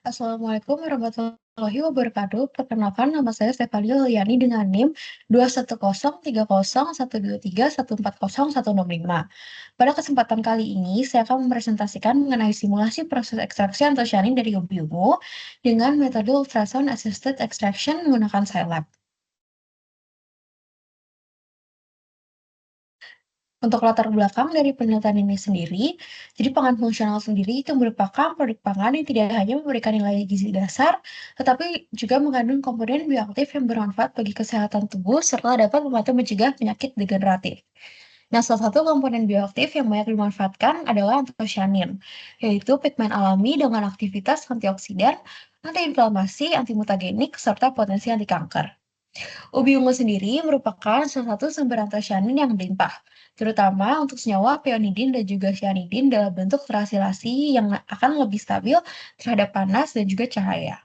Assalamualaikum warahmatullahi wabarakatuh. Perkenalkan, nama saya Stefanio Liani dengan NIM 21030123143140165. Pada kesempatan kali ini, saya akan mempresentasikan mengenai simulasi proses ekstraksi antosianin dari ubi ungu dengan metode ultrasound assisted extraction menggunakan Scilab. Untuk latar belakang dari penelitian ini sendiri, jadi pangan fungsional sendiri itu merupakan produk pangan yang tidak hanya memberikan nilai gizi dasar, tetapi juga mengandung komponen bioaktif yang bermanfaat bagi kesehatan tubuh serta dapat membantu mencegah penyakit degeneratif. Nah, salah satu komponen bioaktif yang banyak dimanfaatkan adalah antosianin, yaitu pigmen alami dengan aktivitas antioksidan, antiinflamasi, antimutagenik, serta potensi anti kanker. Ubi ungu sendiri merupakan salah satu sumber antosianin yang melimpah, terutama untuk senyawa peonidin dan juga cyanidin dalam bentuk transilasi yang akan lebih stabil terhadap panas dan juga cahaya.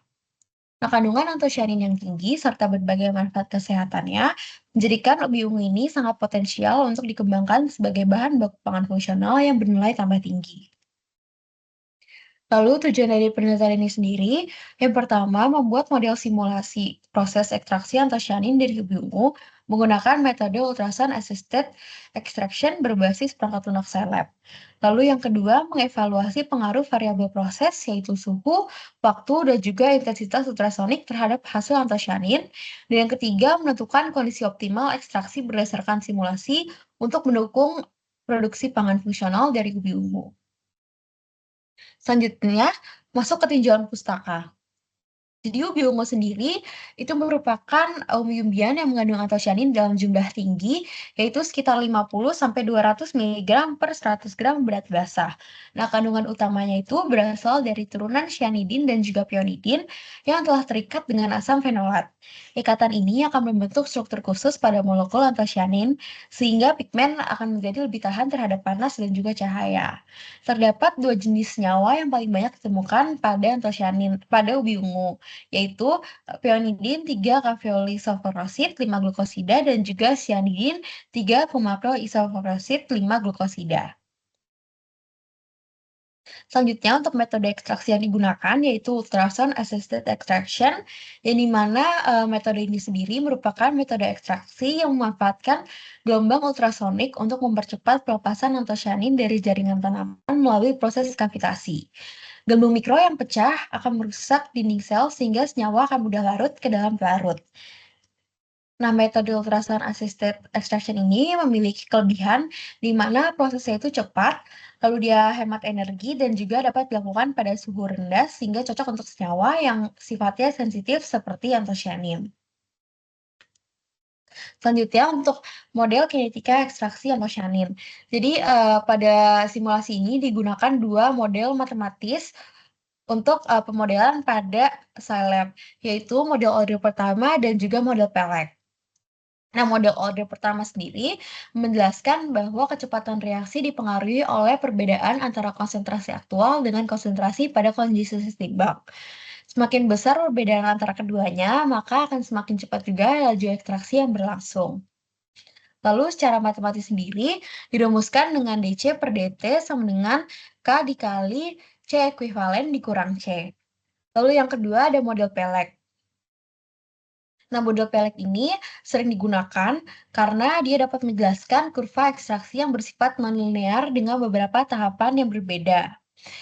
Nah, kandungan antosianin yang tinggi serta berbagai manfaat kesehatannya menjadikan ubi ungu ini sangat potensial untuk dikembangkan sebagai bahan baku pangan fungsional yang bernilai tambah tinggi. Lalu tujuan dari penelitian ini sendiri, yang pertama membuat model simulasi proses ekstraksi antosianin dari ubi ungu menggunakan metode ultrasound assisted extraction berbasis perangkat lunak Scilab. Lalu yang kedua, mengevaluasi pengaruh variabel proses yaitu suhu, waktu, dan juga intensitas ultrasonik terhadap hasil antosianin. Dan yang ketiga, menentukan kondisi optimal ekstraksi berdasarkan simulasi untuk mendukung produksi pangan fungsional dari ubi ungu. Selanjutnya, masuk ke tinjauan pustaka. Jadi ubi ungu sendiri itu merupakan umbi-umbian yang mengandung antosianin dalam jumlah tinggi, yaitu sekitar 50 sampai 200 miligram per 100 gram berat basah. Nah, kandungan utamanya itu berasal dari turunan cyanidin dan juga peonidin yang telah terikat dengan asam fenolat. Ikatan ini akan membentuk struktur khusus pada molekul antosianin, sehingga pigmen akan menjadi lebih tahan terhadap panas dan juga cahaya. Terdapat dua jenis senyawa yang paling banyak ditemukan pada antosianin pada ubi ungu, yaitu peonidin 3-kafeolisoforosid 5 glukosida dan juga cyanidin 3-fumakroisoforosid 5 glukosida. Selanjutnya untuk metode ekstraksi yang digunakan yaitu ultrasound assisted extraction, yang di mana metode ini sendiri merupakan metode ekstraksi yang memanfaatkan gelombang ultrasonik untuk mempercepat pelepasan antosianin dari jaringan tanaman melalui proses kavitasi. Gelembung mikro yang pecah akan merusak dinding sel sehingga senyawa akan mudah larut ke dalam pelarut. Nah, metode ultrasound assisted extraction ini memiliki kelebihan di mana prosesnya itu cepat, lalu dia hemat energi dan juga dapat dilakukan pada suhu rendah sehingga cocok untuk senyawa yang sifatnya sensitif seperti antosianin. Selanjutnya untuk model kinetika ekstraksi antosianin. Jadi pada simulasi ini digunakan dua model matematis untuk pemodelan pada Scilab, yaitu model order pertama dan juga model Pelek. Nah, model order pertama sendiri menjelaskan bahwa kecepatan reaksi dipengaruhi oleh perbedaan antara konsentrasi aktual dengan konsentrasi pada kondisi seimbang. Semakin besar perbedaan antara keduanya, maka akan semakin cepat juga laju ekstraksi yang berlangsung. Lalu secara matematis sendiri dirumuskan dengan dC per dt sama dengan K dikali C ekuivalen dikurang C. Lalu yang kedua ada model Pelek. Nah, model pelek ini sering digunakan karena dia dapat menjelaskan kurva ekstraksi yang bersifat nonlinear dengan beberapa tahapan yang berbeda.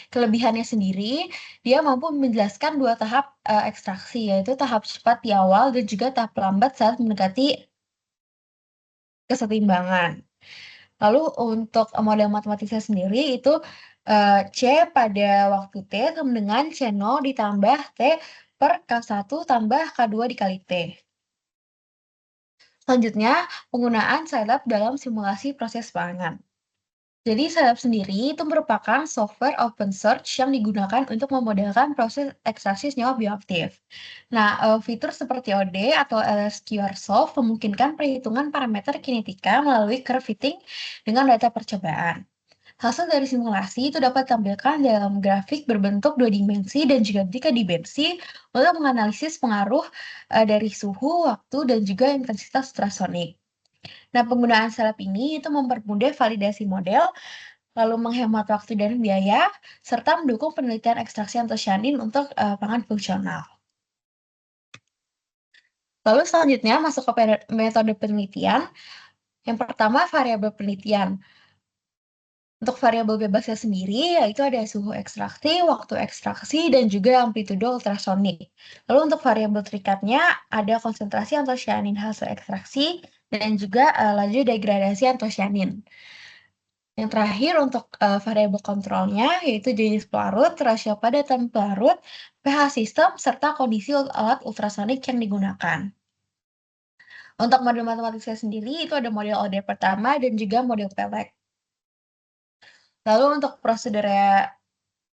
Kelebihannya sendiri, dia mampu menjelaskan dua tahap ekstraksi, yaitu tahap cepat di awal dan juga tahap lambat saat mendekati kesetimbangan. Lalu untuk model matematisnya sendiri itu C pada waktu T sama dengan C0 ditambah T per K1 tambah K2 dikali T. Selanjutnya, penggunaan Scilab dalam simulasi proses pangan. Jadi, Scilab sendiri itu merupakan software open source yang digunakan untuk memodelkan proses ekstraksi senyawa bioaktif. Nah, fitur seperti OD atau LSQR-Solve memungkinkan perhitungan parameter kinetika melalui curve fitting dengan data percobaan. Hasil dari simulasi itu dapat ditampilkan dalam grafik berbentuk dua dimensi dan juga tiga dimensi untuk menganalisis pengaruh dari suhu, waktu, dan juga intensitas ultrasonik. Nah, penggunaan Scilab ini itu mempermudah validasi model lalu menghemat waktu dan biaya, serta mendukung penelitian ekstraksi antosianin untuk pangan fungsional. Lalu selanjutnya masuk ke metode penelitian. Yang pertama, variabel penelitian. Untuk variabel bebasnya sendiri, yaitu ada suhu ekstraksi, waktu ekstraksi, dan juga amplitudo ultrasonik. Lalu untuk variabel terikatnya, ada konsentrasi antosianin hasil ekstraksi, dan juga laju degradasi antosianin. Yang terakhir untuk variabel kontrolnya, yaitu jenis pelarut, rasio padatan pelarut, pH sistem, serta kondisi alat ultrasonik yang digunakan. Untuk model matematisnya sendiri, itu ada model OD pertama dan juga model pelek. Lalu untuk prosedurnya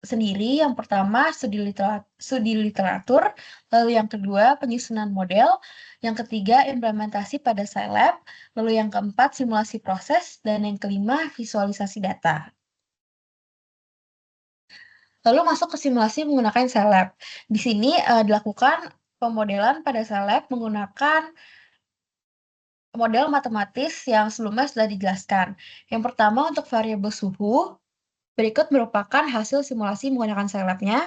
sendiri, yang pertama studi literatur, lalu yang kedua penyusunan model, yang ketiga implementasi pada Scilab, lalu yang keempat simulasi proses, dan yang kelima visualisasi data. Lalu masuk ke simulasi menggunakan Scilab. Di sini dilakukan pemodelan pada Scilab menggunakan model matematis yang sebelumnya sudah dijelaskan. Yang pertama untuk variabel suhu, berikut merupakan hasil simulasi menggunakan Scilab-nya.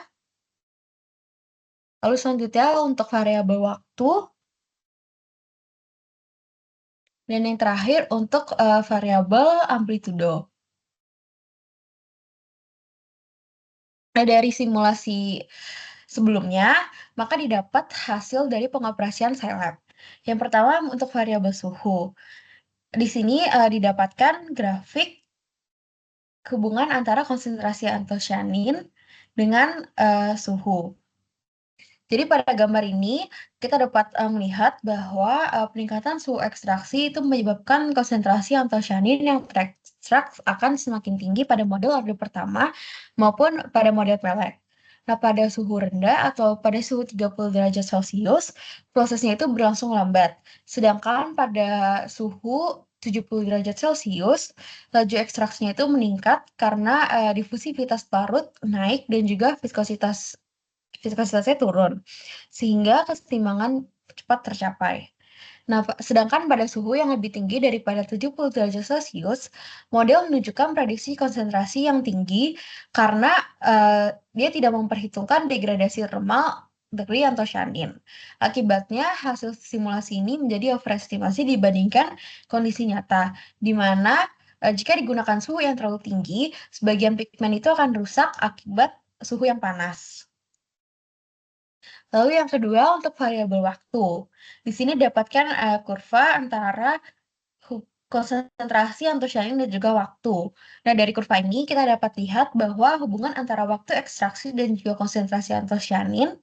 Lalu selanjutnya untuk variabel waktu, dan yang terakhir untuk variabel amplitudo. Nah, dari simulasi sebelumnya, maka didapat hasil dari pengoperasian Scilab. Yang pertama untuk variabel suhu. Di sini didapatkan grafik hubungan antara konsentrasi antosianin dengan suhu. Jadi pada gambar ini kita dapat melihat bahwa peningkatan suhu ekstraksi itu menyebabkan konsentrasi antosianin yang terekstrak akan semakin tinggi pada model orde pertama maupun pada model pelek. Nah, pada suhu rendah atau pada suhu 30 derajat Celcius, prosesnya itu berlangsung lambat. Sedangkan pada suhu 70 derajat Celcius, laju ekstraksinya itu meningkat karena difusivitas larut naik dan juga viskositasnya turun, sehingga kesetimbangan cepat tercapai. Nah, sedangkan pada suhu yang lebih tinggi daripada 70 derajat Celcius, model menunjukkan prediksi konsentrasi yang tinggi karena dia tidak memperhitungkan degradasi thermal dari antosianin. Akibatnya, hasil simulasi ini menjadi overestimasi dibandingkan kondisi nyata, di mana jika digunakan suhu yang terlalu tinggi, sebagian pigmen itu akan rusak akibat suhu yang panas. Lalu yang kedua untuk variabel waktu. Di sini dapatkan kurva antara konsentrasi antosianin dan juga waktu. Nah, dari kurva ini kita dapat lihat bahwa hubungan antara waktu ekstraksi dan juga konsentrasi antosianin,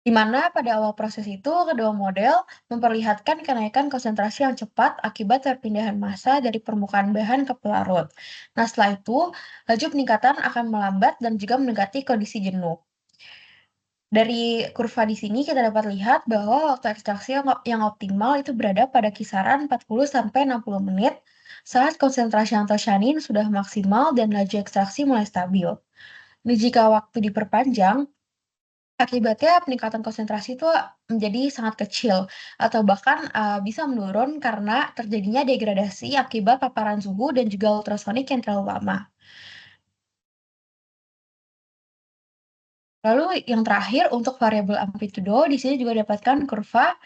di mana pada awal proses itu kedua model memperlihatkan kenaikan konsentrasi yang cepat akibat perpindahan massa dari permukaan bahan ke pelarut. Nah, setelah itu, laju peningkatan akan melambat dan juga mendekati kondisi jenuh. Dari kurva di sini kita dapat lihat bahwa waktu ekstraksi yang optimal itu berada pada kisaran 40-60 menit saat konsentrasi antosianin sudah maksimal dan laju ekstraksi mulai stabil. Nah, jika waktu diperpanjang, akibatnya peningkatan konsentrasi itu menjadi sangat kecil atau bahkan bisa menurun karena terjadinya degradasi akibat paparan suhu dan juga ultrasonik yang terlalu lama. Lalu yang terakhir untuk variabel amplitudo, di sini juga dapatkan kurva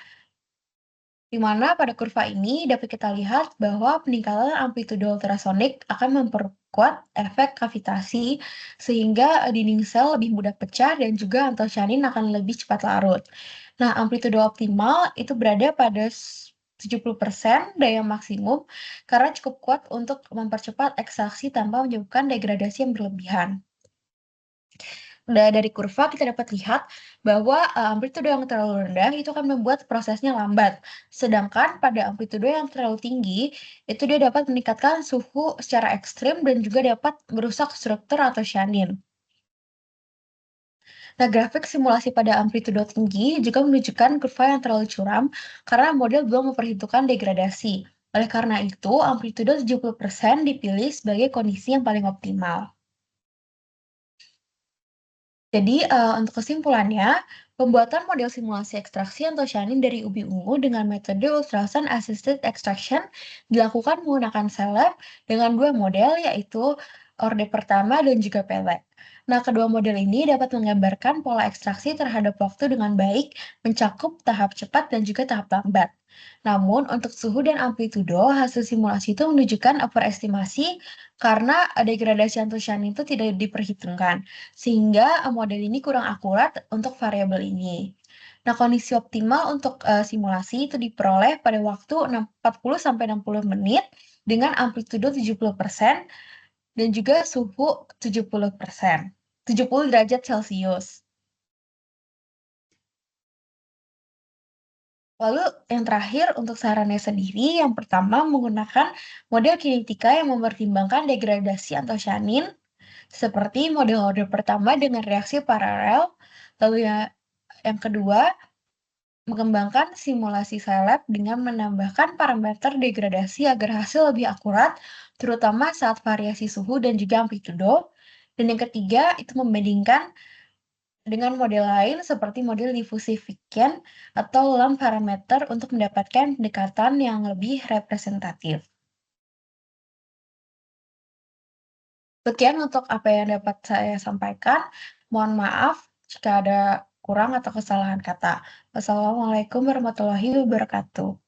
di mana pada kurva ini dapat kita lihat bahwa peningkatan amplitudo ultrasonik akan memperkuat efek kavitasi sehingga dinding sel lebih mudah pecah dan juga antosianin akan lebih cepat larut. Nah, amplitudo optimal itu berada pada 70% daya maksimum karena cukup kuat untuk mempercepat ekstraksi tanpa menyebabkan degradasi yang berlebihan. Dari kurva kita dapat lihat bahwa amplitudo yang terlalu rendah itu akan membuat prosesnya lambat. Sedangkan pada amplitudo yang terlalu tinggi, itu dia dapat meningkatkan suhu secara ekstrim dan juga dapat merusak struktur antosianin. Nah, grafik simulasi pada amplitudo tinggi juga menunjukkan kurva yang terlalu curam karena model belum memperhitungkan degradasi. Oleh karena itu, amplitudo 70% dipilih sebagai kondisi yang paling optimal. Jadi, untuk kesimpulannya, Pembuatan model simulasi ekstraksi antosianin dari ubi ungu dengan metode ultrasound assisted extraction dilakukan menggunakan sel lab dengan dua model, yaitu orde pertama dan juga pellet. Nah, kedua model ini dapat menggambarkan pola ekstraksi terhadap waktu dengan baik, mencakup tahap cepat dan juga tahap lambat. Namun, untuk suhu dan amplitudo, hasil simulasi itu menunjukkan overestimasi karena degradasi antosianin itu tidak diperhitungkan, sehingga model ini kurang akurat untuk variabel ini. Nah, kondisi optimal untuk simulasi itu diperoleh pada waktu 40 sampai 60 menit dengan amplitudo 70% dan juga suhu 70%, 70 derajat Celcius. Lalu yang terakhir untuk sarannya sendiri, yang pertama menggunakan model kinetika yang mempertimbangkan degradasi antosianin seperti model order pertama dengan reaksi paralel. Lalu yang kedua, mengembangkan simulasi Scilab dengan menambahkan parameter degradasi agar hasil lebih akurat, terutama saat variasi suhu dan juga amplitudo. Dan yang ketiga, itu membandingkan dengan model lain seperti model difusi Viken atau ulang parameter untuk mendapatkan pendekatan yang lebih representatif. Sekian untuk apa yang dapat saya sampaikan. Mohon maaf jika ada kurang atau kesalahan kata. Wassalamualaikum warahmatullahi wabarakatuh.